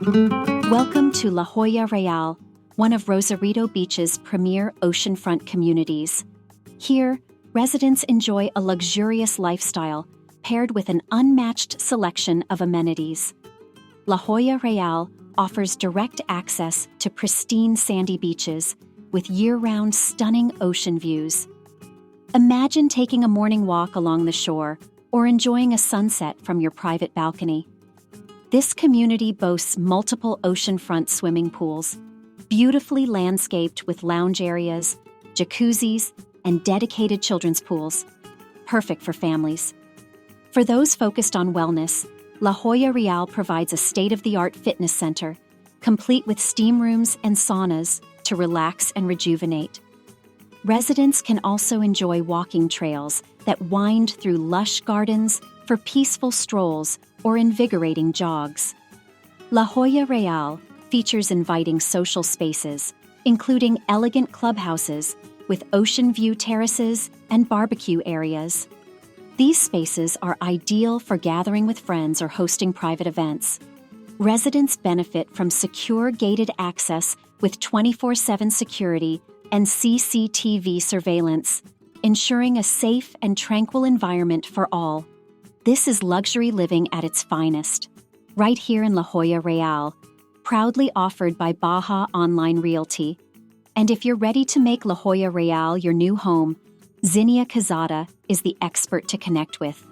Welcome to La Jolla Real, one of Rosarito Beach's premier oceanfront communities. Here, residents enjoy a luxurious lifestyle paired with an unmatched selection of amenities. La Jolla Real offers direct access to pristine sandy beaches with year-round stunning ocean views. Imagine taking a morning walk along the shore or enjoying a sunset from your private balcony. This community boasts multiple oceanfront swimming pools, beautifully landscaped with lounge areas, jacuzzis, and dedicated children's pools, perfect for families. For those focused on wellness, La Jolla Real provides a state-of-the-art fitness center, complete with steam rooms and saunas to relax and rejuvenate. Residents can also enjoy walking trails that wind through lush gardens for peaceful strolls or invigorating jogs. La Jolla Real features inviting social spaces, including elegant clubhouses with ocean view terraces and barbecue areas. These spaces are ideal for gathering with friends or hosting private events. Residents benefit from secure gated access with 24/7 security and CCTV surveillance, ensuring a safe and tranquil environment for all. This is luxury living at its finest, right here in La Jolla Real, proudly offered by Baja Online Realty. And if you're ready to make La Jolla Real your new home, Zinnia Quezada is the expert to connect with.